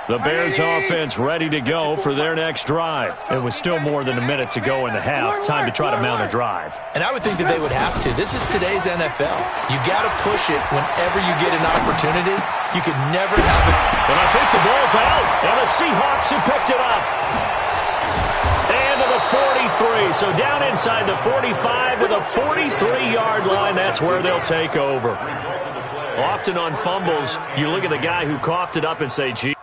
The Bears offense ready to go for their next drive. It was still more than a minute to go in the half. Time to try to mount a drive. And I would think that they would have to. This is today's NFL. You got to push it whenever you get an opportunity. You could never have it. And I think the ball's out. And the Seahawks have picked it up. And to the 43. So down inside the 45 to the 43-yard line. That's where they'll take over. Often on fumbles, you look at the guy who coughed it up and say, gee.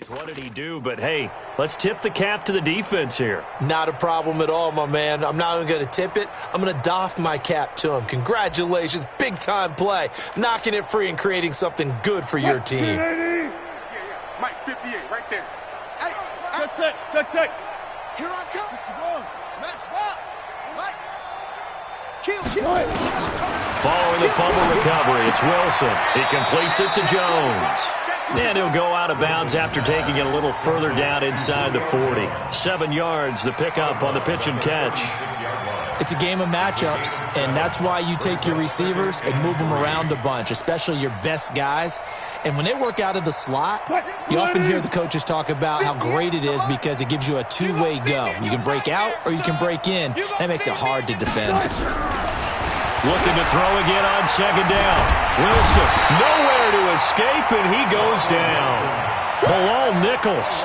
What did he do? But, hey, let's tip the cap to the defense here. Not a problem at all, my man. I'm not even going to tip it. I'm going to doff my cap to him. Congratulations. Big-time play. Knocking it free and creating something good for your team. Yeah. Mike, 58, right there. Hey, check. Here I come. 61. Match box. Mike. Kill. Following the fumble recovery, it's Wilson. He completes it to Jones. And he'll go out of bounds after taking it a little further down inside the 40. 7 yards, the pickup on the pitch and catch. It's a game of matchups, and that's why you take your receivers and move them around a bunch, especially your best guys. And when they work out of the slot, you often hear the coaches talk about how great it is because it gives you a two-way go. You can break out or you can break in. That makes it hard to defend. Looking to throw again on second down. Wilson, nowhere to escape, and he goes down. Bilal Nichols,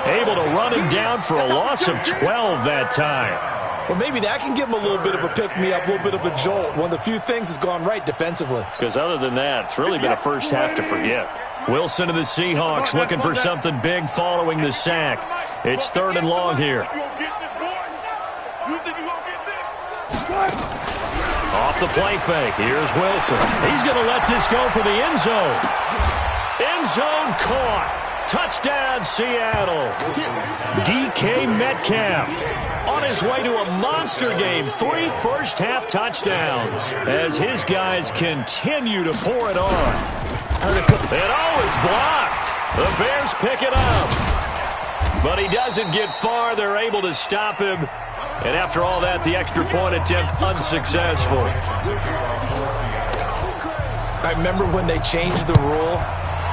able to run him down for a loss of 12 that time. Well, maybe that can give him a little bit of a pick-me-up, a little bit of a jolt. One of the few things has gone right defensively. Because other than that, it's really been a first half to forget. Wilson and the Seahawks looking for something big following the sack. It's 3rd and long here. Off the play fake. Here's Wilson. He's going to let this go for the end zone. End zone caught. Touchdown, Seattle. DK Metcalf on his way to a monster game. 3 first-half touchdowns as his guys continue to pour it on. And it's blocked. The Bears pick it up. But he doesn't get far. They're able to stop him. And after all that, the extra point attempt unsuccessful. I remember when they changed the rule,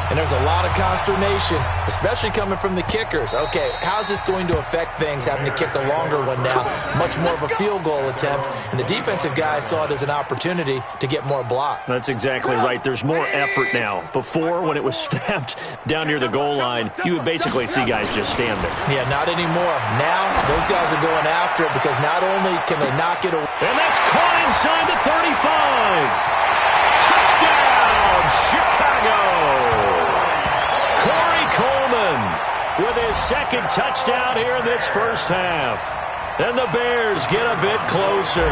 and there was a lot of consternation, especially coming from the kickers. Okay, how's this going to affect things, having to kick a longer one now, much more of a field goal attempt, and the defensive guys saw it as an opportunity to get more block. That's exactly right. There's more effort now. Before, when it was snapped down near the goal line, you would basically see guys just stand there. Yeah, not anymore. Now, those guys are going after it because not only can they knock it away. And that's caught inside the 35. Touchdown, Chicago. Corey Coleman with his 2nd touchdown here in this first half. And the Bears get a bit closer.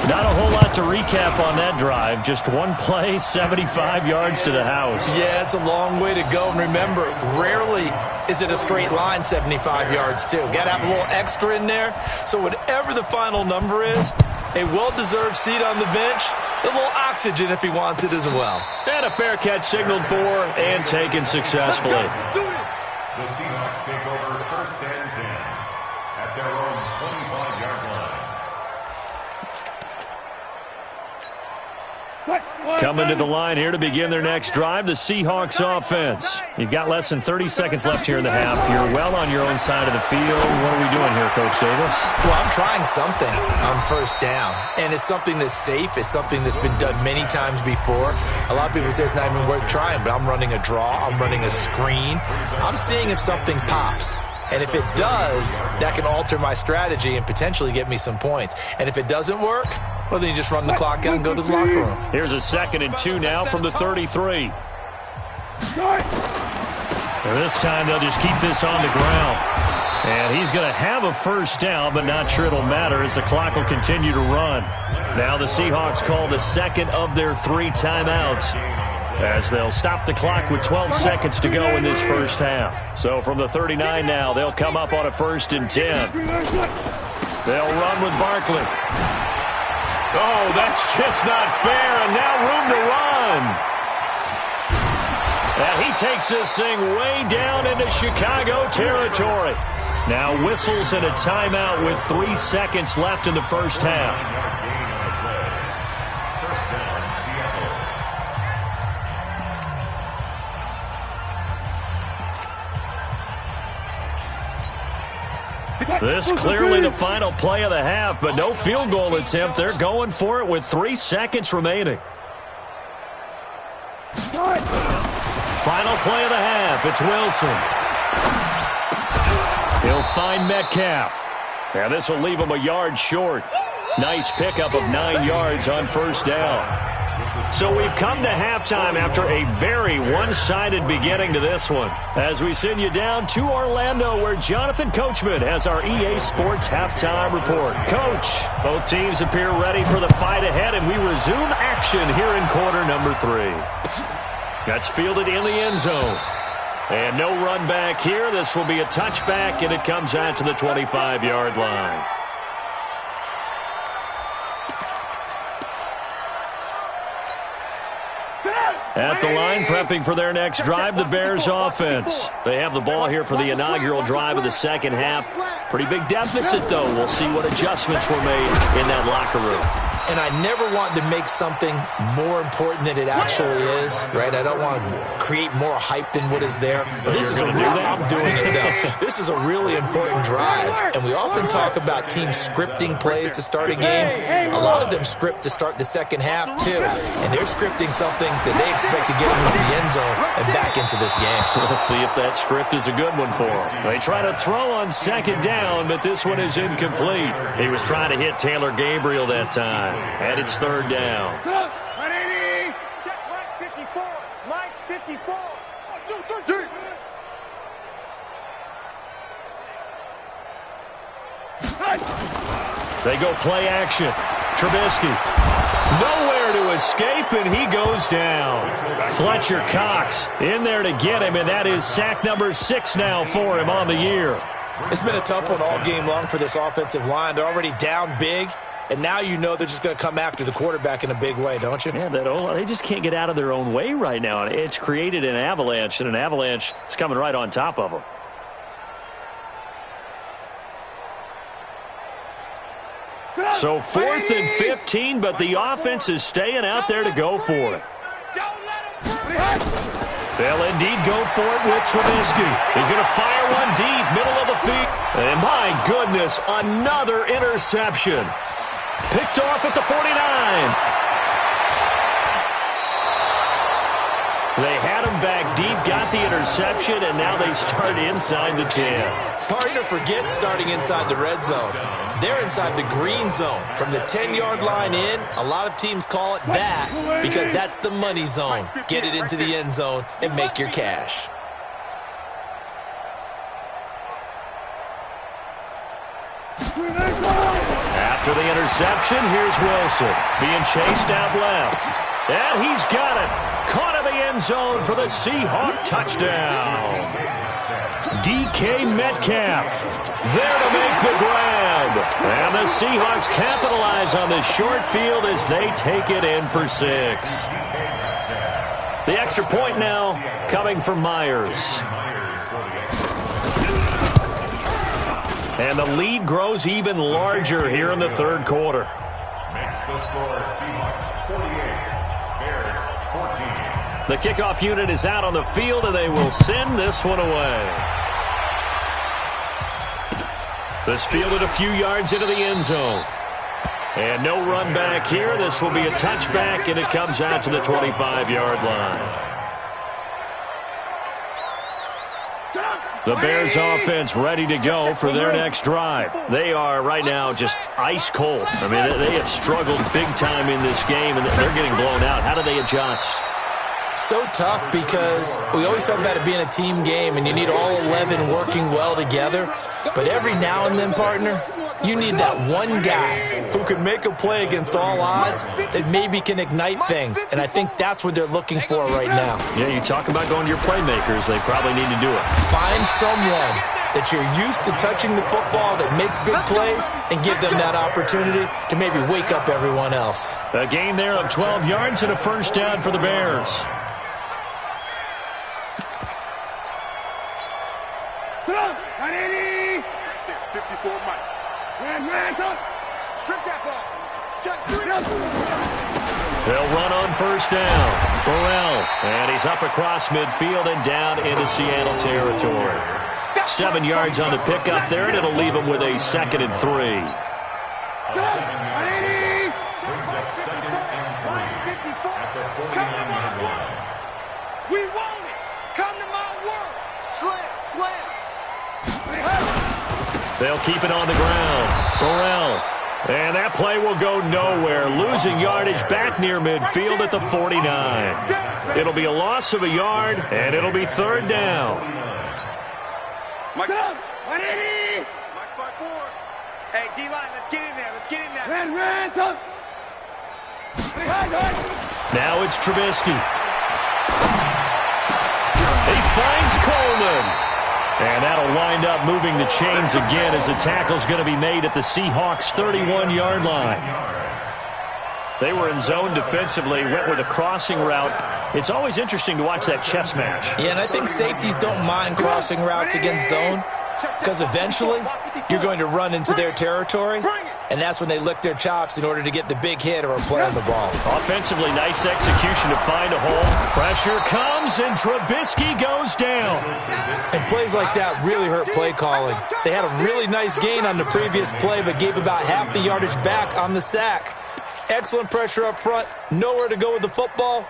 Not a whole lot to recap on that drive. Just one play, 75 yards to the house. Yeah, it's a long way to go. And remember, rarely is it a straight line 75 yards, too. Got to have a little extra in there. So whatever the final number is, a well-deserved seat on the bench, a little oxygen if he wants it as well. And a fair catch signaled for and taken successfully. The Seahawks take over 1st and 10 at their own 25-yard line. Coming to the line here to begin their next drive, the Seahawks offense. You've got less than 30 seconds left here in the half. You're well on your own side of the field. What are we doing here, Coach Davis? Well, I'm trying something on 1st down, and it's something that's safe. It's something that's been done many times before. A lot of people say it's not even worth trying, but I'm running a draw. I'm running a screen. I'm seeing if something pops. And if it does, that can alter my strategy and potentially get me some points. And if it doesn't work, well, then you just run the clock out and go to the locker room. Here's a 2nd and 2 now from the 33. And this time they'll just keep this on the ground. And he's going to have a first down, but not sure it'll matter as the clock will continue to run. Now the Seahawks call the 2nd of their 3 timeouts, as they'll stop the clock with 12 seconds to go in this first half. So from the 39 now, they'll come up on a 1st and 10. They'll run with Barkley. Oh, that's just not fair, and now room to run. And he takes this thing way down into Chicago territory. Now whistles and a timeout with 3 seconds left in the first half. This clearly the final play of the half, but no field goal attempt. They're going for it with 3 seconds remaining. Final play of the half. It's Wilson. He'll find Metcalf. And this will leave him a yard short. Nice pickup of 9 yards on first down. So we've come to halftime after a very one-sided beginning to this one. As we send you down to Orlando, where Jonathan Coachman has our EA Sports halftime report. Coach, both teams appear ready for the fight ahead, and we resume action here in quarter number 3. That's fielded in the end zone. And no run back here. This will be a touchback, and it comes out to the 25-yard line. At the line, prepping for their next drive, the Bears offense. They have the ball here for the inaugural drive of the second half. Pretty big deficit, though. We'll see what adjustments were made in that locker room. And I never want to make something more important than it actually is, right? I don't want to create more hype than what is there. But this is I'm doing it, though. This is a really important drive. And we often talk about teams scripting plays to start a game. A lot of them script to start the second half, too. And they're scripting something that they expect to get them into the end zone and back into this game. We'll see if that script is a good one for them. They try to throw on second down, but this one is incomplete. He was trying to hit Taylor Gabriel that time. And it's third down. Check Mike 54. Mike 54. 1, 2, 3. They go play action. Trubisky. Nowhere to escape, and he goes down. Fletcher Cox in there to get him, and that is sack number 6 now for him on the year. It's been a tough one all game long for this offensive line. They're already down big. And now you know they're just going to come after the quarterback in a big way, don't you? Yeah, they just can't get out of their own way right now. It's created an avalanche, and an avalanche is coming right on top of them. So 4th and 15, but the offense is staying out there to go for it. They'll indeed go for it with Trubisky. He's going to fire one deep, middle of the field. And my goodness, another interception. Picked off at the 49. They had him back deep, got the interception, and now they start inside the 10. Partner forgets starting inside the red zone. They're inside the green zone. From the 10-yard line in, a lot of teams call it that because that's the money zone. Get it into the end zone and make your cash. After the interception, here's Wilson being chased out left. And he's got it. Caught in the end zone for the Seahawk touchdown. DK Metcalf there to make the grab. And the Seahawks capitalize on this short field as they take it in for 6. The extra point now coming from Myers. And the lead grows even larger here in the third quarter. Makes the score Seahawks 48, Bears 14. The kickoff unit is out on the field, and they will send this one away. This fielded a few yards into the end zone. And no run back here. This will be a touchback, and it comes out to the 25-yard line. The Bears offense ready to go for their next drive. They are right now just ice cold. I mean, they have struggled big time in this game, and they're getting blown out. How do they adjust? So tough because we always talk about it being a team game, and you need all 11 working well together. But every now and then, partner, you need that one guy who can make a play against all odds that maybe can ignite things. And I think that's what they're looking for right now. Yeah, you talk about going to your playmakers. They probably need to do it. Find someone that you're used to touching the football that makes big plays and give them that opportunity to maybe wake up everyone else. A gain there of 12 yards and a first down for the Bears. Right there, 54 Mike. Strip that ball. Check 3. They'll run on first down. Burrell, and he's up across midfield and down into Seattle territory. 7 yards on the pickup there, and it'll leave him with a 2nd and 3. Brings up 2nd and 3 at the 49-yard line. We want it. Come to my world. Slam. They'll keep it on the ground. Burrell. And that play will go nowhere. Losing yardage back near midfield at the 49. It'll be a loss of a yard, and it'll be 3rd down. Mike. Mike's by 4. Hey, D-line, let's get in there. Now it's Trubisky. He finds Coleman. And that'll wind up moving the chains again as the tackle's going to be made at the Seahawks' 31-yard line. They were in zone defensively, went with a crossing route. It's always interesting to watch that chess match. Yeah, and I think safeties don't mind crossing routes against zone because eventually you're going to run into their territory, and that's when they lick their chops in order to get the big hit or a play on the ball. Offensively, nice execution to find a hole. Pressure comes, and Trubisky goes down. And plays like that really hurt play calling. They had a really nice gain on the previous play, but gave about half the yardage back on the sack. Excellent pressure up front. Nowhere to go with the football.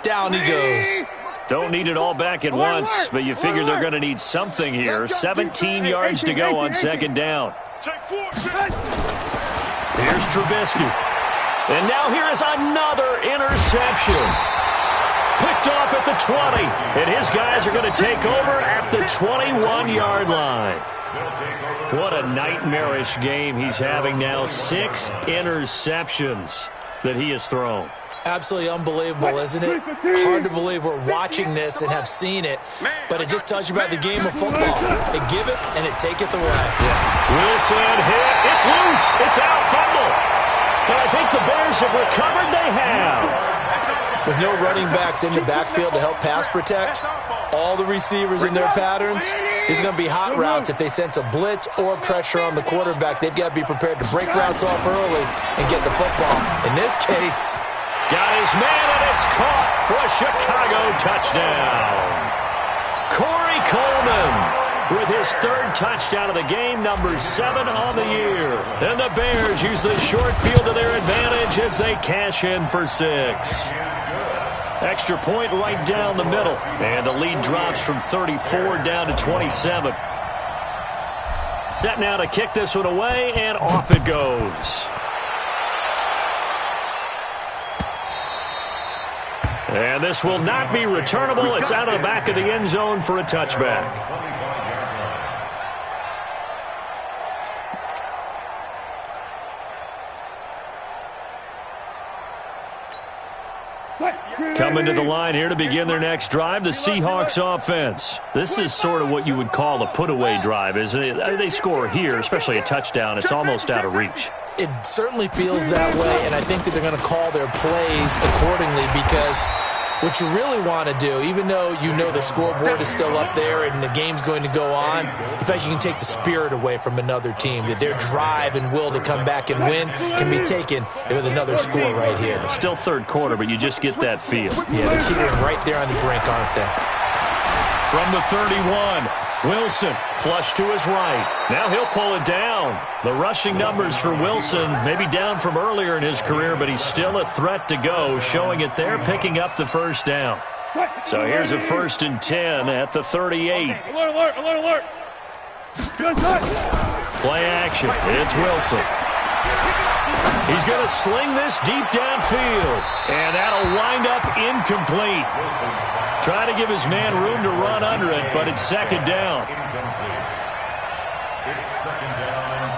Down he goes. Don't need it all back at once, but you figure they're going to need something here. 17 yards to go on 2nd down. Here's Trubisky. And now here is another interception. Picked off at the 20. And his guys are going to take over at the 21-yard line. What a nightmarish game he's having now. 6 interceptions that he has thrown. Absolutely unbelievable, isn't it? Hard to believe we're watching this and have seen it, but it just tells you about the game of football. It giveth and it taketh away. Wilson hit. It's loose. It's out. Fumble. And I think the Bears have recovered. They have. With no running backs in the backfield to help pass protect, all the receivers in their patterns, these are going to be hot routes. If they sense a blitz or pressure on the quarterback, they've got to be prepared to break routes off early and get the football. In this case, got his man, and it's caught for a Chicago touchdown. Corey Coleman with his 3rd touchdown of the game, number 7 on the year. And the Bears use the short field to their advantage as they cash in for 6. Extra point right down the middle. And the lead drops from 34 down to 27. Set now to kick this one away, and off it goes. And this will not be returnable. It's out of the back of the end zone for a touchback. Coming to the line here to begin their next drive, the Seahawks offense. This is sort of what you would call a put-away drive, isn't it? They score here, especially a touchdown. It's almost out of reach. It certainly feels that way, and I think that they're going to call their plays accordingly because what you really want to do, even though you know the scoreboard is still up there and the game's going to go on, in fact, you can take the spirit away from another team. That their drive and will to come back and win can be taken with another score right here. Still 3rd quarter, but you just get that feel. Yeah, they're teetering right there on the brink, aren't they? From the 31, Wilson flush to his right. Now he'll pull it down. The rushing numbers for Wilson maybe down from earlier in his career, but he's still a threat to go, showing it there, picking up the 1st down. So here's a 1st and 10 at the 38. Alert. Play action. It's Wilson. He's going to sling this deep downfield, and that'll wind up incomplete. Trying to give his man room to run under it, but it's 2nd down. It's 2nd down and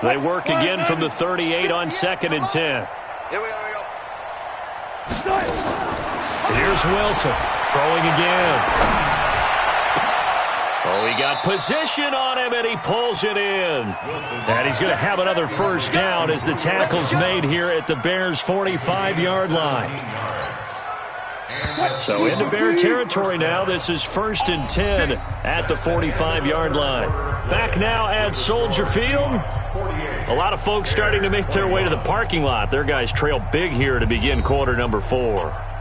10. They work again from the 38 on 2nd and 10. Here we go. Here's Wilson throwing again. Oh, he got position on him, and he pulls it in. And he's going to have another 1st down as the tackle's made here at the Bears' 45-yard line. So into Bear territory now. This is 1st and 10 at the 45-yard line. Back now at Soldier Field. A lot of folks starting to make their way to the parking lot. Their guys trail big here to begin quarter number 4.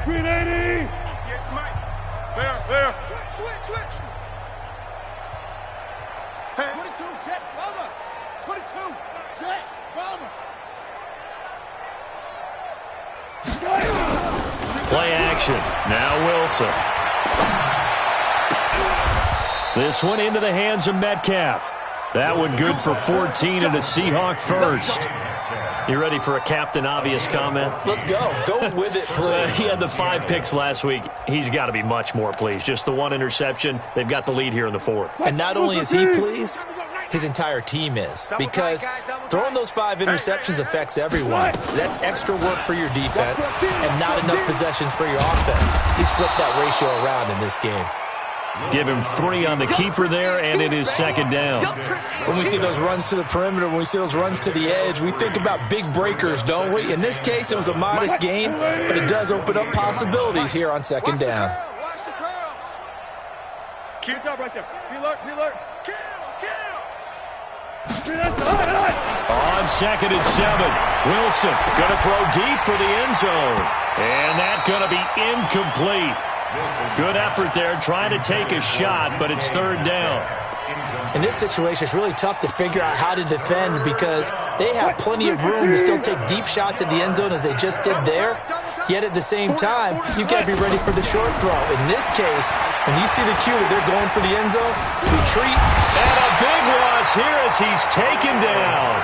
Green 80! Get Mike. There. Switch. Hey, 22, Jet, Bomber. 22, Jet, Bomber. Play action. Now Wilson. This one into the hands of Metcalf. That one good for 14 and a Seahawk first. You ready for a Captain Obvious comment? Let's go. Go with it, please. He had the 5 picks last week. He's got to be much more pleased. Just the 1 interception. They've got the lead here in the 4th. And not only is he pleased, his entire team is. Because throwing those 5 interceptions affects everyone. That's extra work for your defense and not enough possessions for your offense. He's flipped that ratio around in this game. Give him 3 on the keeper there, and it is 2nd down. When we see those runs to the perimeter, when we see those runs to the edge, we think about big breakers, don't we? In this case, it was a modest gain, but it does open up possibilities here on 2nd down. Watch the curls. Good job right there. Be alert. On 2nd and 7, Wilson going to throw deep for the end zone. And that's going to be incomplete. Good effort there, trying to take a shot, but it's 3rd down. In this situation, it's really tough to figure out how to defend because they have plenty of room to still take deep shots at the end zone as they just did there. Yet at the same time, you've got to be ready for the short throw. In this case, when you see the cue that they're going for the end zone, retreat. And a big loss here as he's taken down.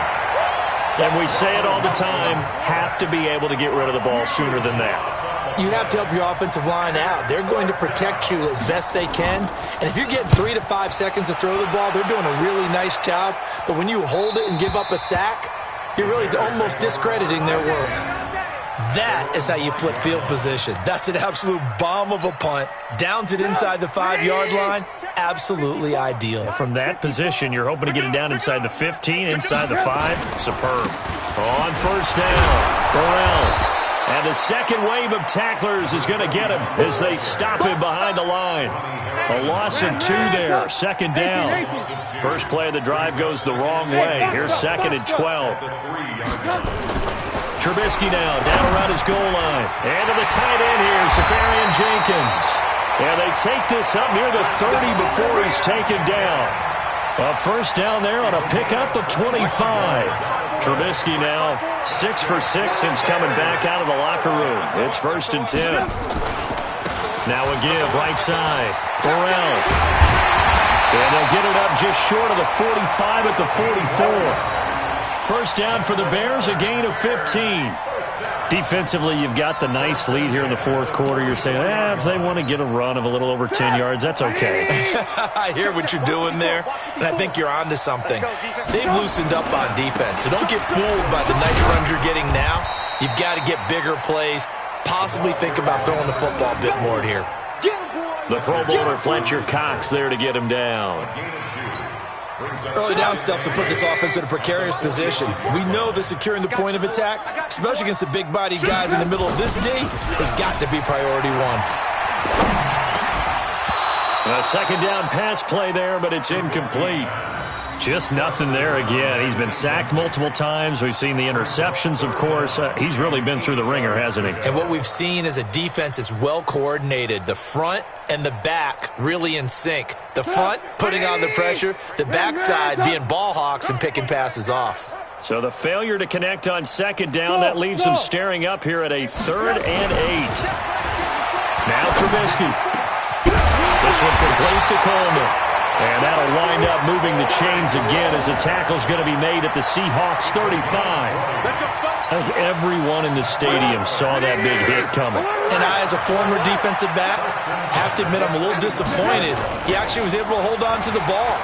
And we say it all the time, have to be able to get rid of the ball sooner than that. You have to help your offensive line out. They're going to protect you as best they can. And if you're getting 3 to 5 seconds to throw the ball, they're doing a really nice job. But when you hold it and give up a sack, you're really almost discrediting their work. That is how you flip field position. That's an absolute bomb of a punt. Downs it inside the 5-yard line. Absolutely ideal. From that position, you're hoping to get it down inside the 15, inside the 5. Superb. On 1st down, Burrell. And the second wave of tacklers is going to get him as they stop him behind the line. A loss of 2 there, 2nd down. First play of the drive goes the wrong way. Here's 2nd and 12. Trubisky now down around his goal line. And to the tight end here, Safarian Jenkins. And they take this up near the 30 before he's taken down. A 1st down there on a pickup of 25. Trubisky now 6 for 6 since coming back out of the locker room. It's 1st and 10. Now a give right side. Burrell. And they'll get it up just short of the 45 at the 44. 1st down for the Bears, a gain of 15. Defensively, you've got the nice lead here in the 4th quarter. You're saying, if they want to get a run of a little over 10 yards, that's okay. I hear what you're doing there, and I think you're onto something. They've loosened up on defense, so don't get fooled by the nice runs you're getting now. You've got to get bigger plays, possibly think about throwing the football a bit more here. The Pro Bowler Fletcher Cox there to get him down. Early down stuff to put this offense in a precarious position. We know that securing the point of attack, especially against the big-bodied guys in the middle of this D, has got to be priority 1. A 2nd down pass play there, but it's incomplete. Just nothing there again. He's been sacked multiple times. We've seen the interceptions, of course. He's really been through the ringer, hasn't he? And what we've seen is a defense that's well-coordinated. The front and the back really in sync. The front putting on the pressure, the backside being ball hawks and picking passes off. So the failure to connect on 2nd down, that leaves them staring up here at a 3rd and 8. Now Trubisky. This one complete to Coleman. And that'll wind up moving the chains again as the tackle's going to be made at the Seahawks 35. I think everyone in the stadium saw that big hit coming. And I, as a former defensive back, have to admit I'm a little disappointed. He actually was able to hold on to the ball.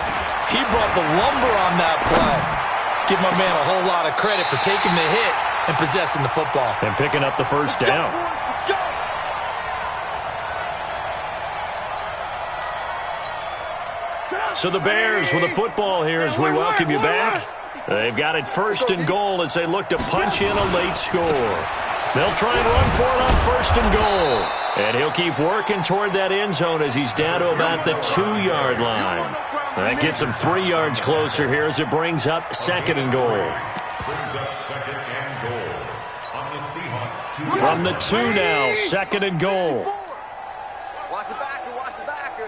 He brought the lumber on that play. Give my man a whole lot of credit for taking the hit and possessing the football. And picking up the 1st down. So the Bears with the football here as we welcome you back. They've got it first and goal as they look to punch in a late score. They'll try and run for it on first and goal. And he'll keep working toward that end zone as he's down to about the 2-yard line. That gets him 3 yards closer here as it brings up second and goal. Brings up second and goal on the Seahawks 2. From the 2 now, second and goal. Watch the backer, watch the backer.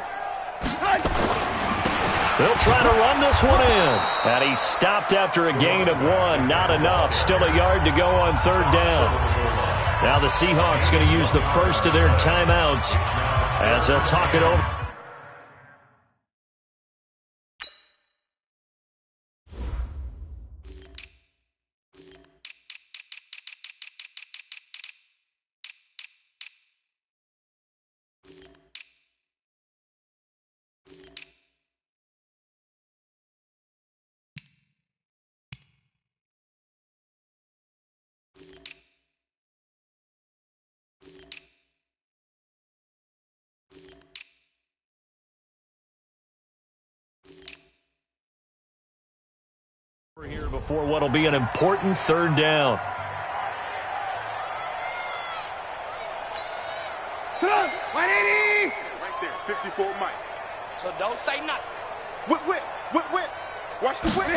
They'll try to run this one in. And he stopped after a gain of 1. Not enough. Still a yard to go on third down. Now the Seahawks going to use the first of their timeouts as they'll talk it over. Here before what will be an important third down. Right there, 54 Mike. So don't say nothing. Whip. Watch the whip.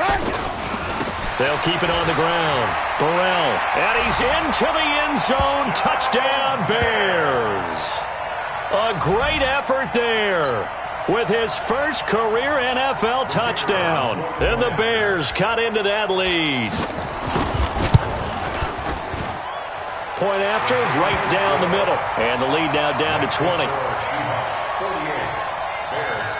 They'll keep it on the ground. Burrell, and he's into the end zone. Touchdown, Bears. A great effort there with his first career NFL touchdown. And the Bears cut into that lead. Point after, right down the middle. And the lead now down to 20. 48. Bears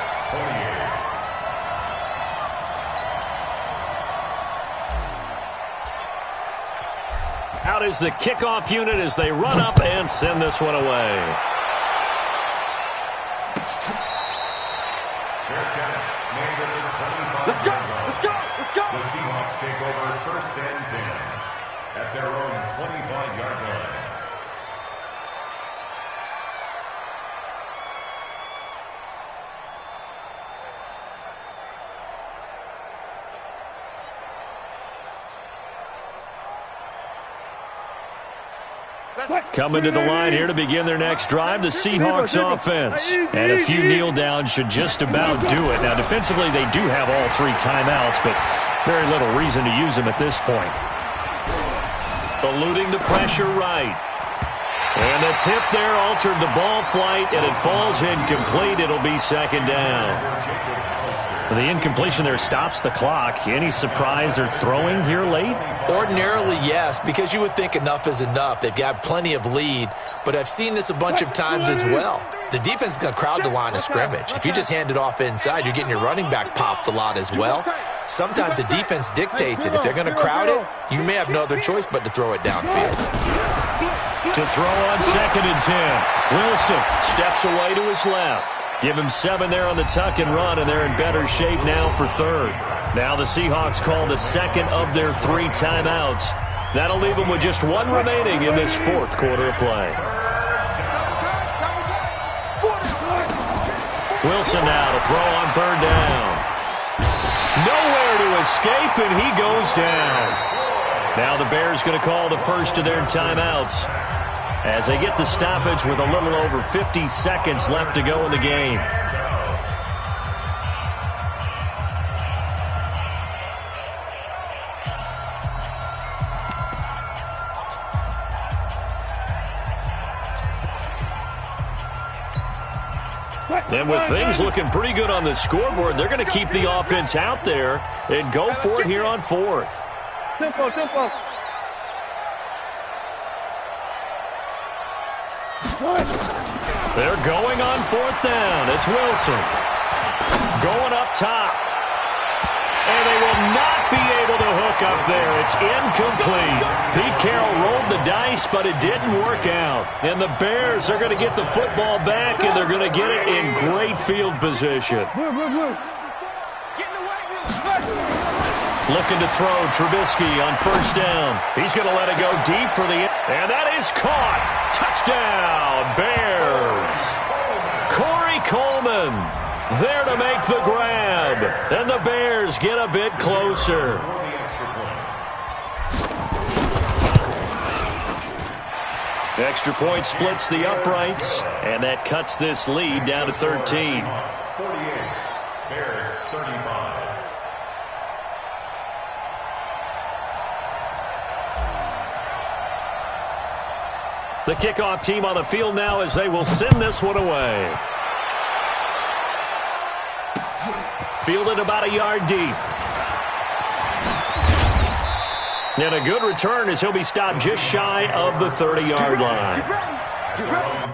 48. Out is the kickoff unit as they run up and send this one away. Let's go. The Seahawks take over first and 10 at their own 25-yard line. Coming to the line here to begin their next drive, the Seahawks offense. And a few kneel downs should just about do it. Now, defensively, they do have all 3 timeouts, but very little reason to use them at this point. Eluding the pressure right. And the tip there altered the ball flight, and it falls incomplete. It'll be second down. The incompletion there stops the clock. Any surprise they're throwing here late? Ordinarily, yes, because you would think enough is enough. They've got plenty of lead, but I've seen this a bunch of times as well. The defense is going to crowd the line of scrimmage. If you just hand it off inside, you're getting your running back popped a lot as well. Sometimes the defense dictates it. If they're going to crowd it, you may have no other choice but to throw it downfield. To throw on second and 10. Wilson steps away to his left. Give him 7 there on the tuck and run, and they're in better shape now for third. Now the Seahawks call the second of their 3 timeouts. That'll leave them with just 1 remaining in this fourth quarter of play. Wilson now to throw on third down. Nowhere to escape, and he goes down. Now the Bears going to call the first of their timeouts as they get the stoppage with a little over 50 seconds left to go in the game. And with things looking pretty good on the scoreboard, they're going to keep the offense out there and go for it here on fourth. Tempo. They're going on fourth down. It's Wilson going up top. And they will not be able to hook up there. It's incomplete. Pete Carroll rolled the dice, but it didn't work out. And the Bears are going to get the football back, and they're going to get it in great field position. Looking to throw Trubisky on first down. He's going to let it go deep for the... And that is caught. Touchdown, Bears. Corey Coleman there to make the grab. And the Bears get a bit closer. Extra point splits the uprights, and that cuts this lead down to 13. 48, Bears 35. The kickoff team on the field now as they will send this one away. Fielded about a yard deep. And a good return as he'll be stopped just shy of the 30-yard line. Get ready.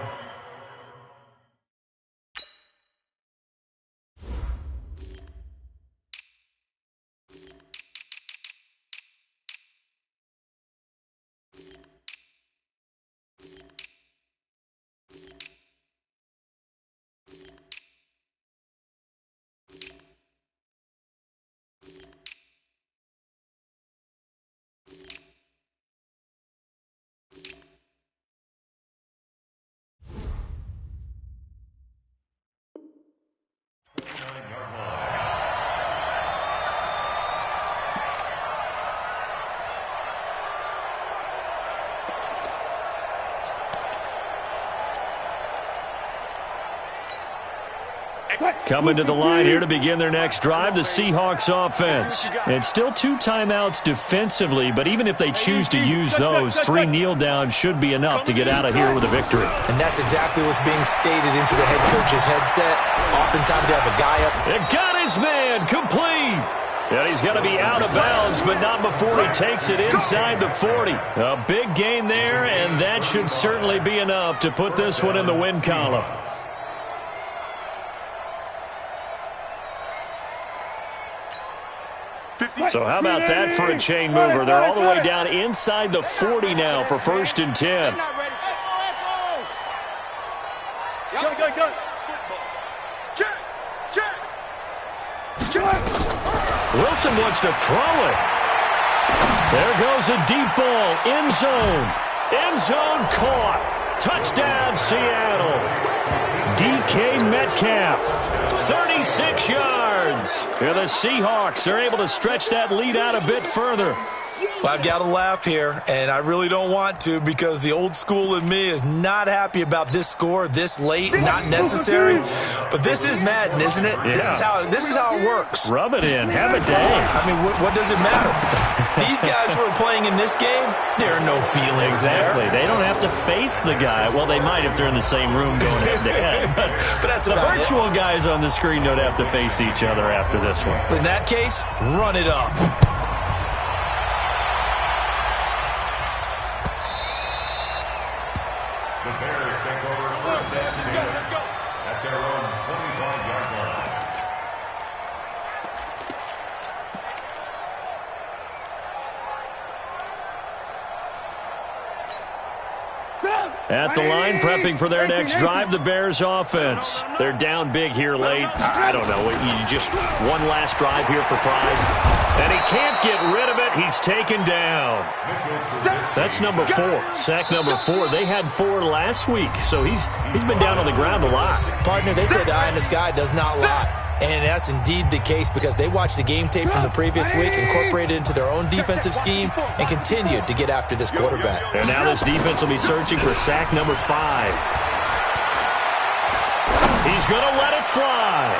Coming to the line here to begin their next drive, the Seahawks offense. And still 2 timeouts defensively, but even if they choose to use those, 3 kneel downs should be enough to get out of here with a victory. And that's exactly what's being stated into the head coach's headset. Oftentimes they have a guy up. It got his man complete. And he's got to be out of bounds, but not before he takes it inside the 40. A big gain there, and that should certainly be enough to put this one in the win column. So how about that for a chain mover? They're all the way down inside the 40 now for 1st and 10. Go. Check. Wilson wants to throw it. There goes a deep ball. End zone. End zone caught. Touchdown, Seattle. DK Metcalf. 36 yards. Here the Seahawks are able to stretch that lead out a bit further. Well, I've got to laugh here, and I really don't want to because the old school in me is not happy about this score this late, not necessary. But this is Madden, isn't it? Yeah. This is how it works. Rub it in. Have a day. I mean, what does it matter? These guys who are playing in this game, there are no feelings Exactly. there. They don't have to face the guy. Well, they might if they're in the same room going head-to-head. But that's the about virtual guys on the screen don't have to face each other after this one. In that case, run it up. The Bears take over 1st and 10 at their own 25-yard line. At the line, prepping for their next drive, the Bears offense. They're down big here late. I don't know. You just one last drive here for pride. And he can't get rid of it. He's taken down. That's number 4. Sack number 4. They had 4 last week, so he's been down on the ground a lot. Partner, they said the eye in the sky does not lie. And that's indeed the case because they watched the game tape from the previous week, incorporated it into their own defensive scheme, and continued to get after this quarterback. And now this defense will be searching for sack number 5. He's going to let it fly.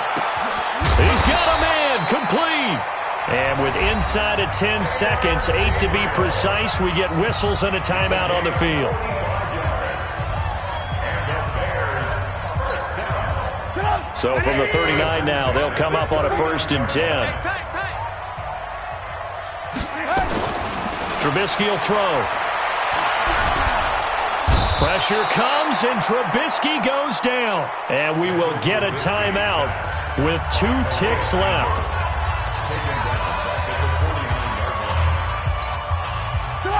He's got a man complete. And with inside of 10 seconds, 8 to be precise, we get whistles and a timeout on the field. So from the 39 now, they'll come up on a 1st and 10. Trubisky will throw. Pressure comes, and Trubisky goes down. And we will get a timeout with 2 ticks left.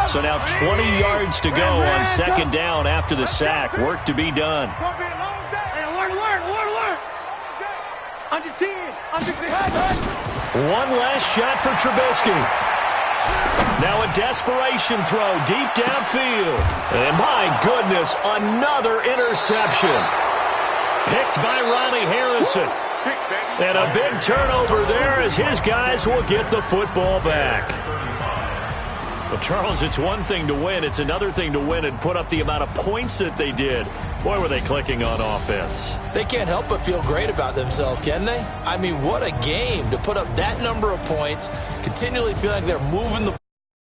So now 20 yards to go on 2nd down after the sack. Work to be done. Under 10. One last shot for Trubisky. Now a desperation throw deep downfield. And my goodness, another interception. Picked by Ronnie Harrison. And a big turnover there as his guys will get the football back. Well, Charles, it's one thing to win. It's another thing to win and put up the amount of points that they did. Boy, were they clicking on offense. They can't help but feel great about themselves, can they? I mean, what a game to put up that number of points, continually feeling like they're moving the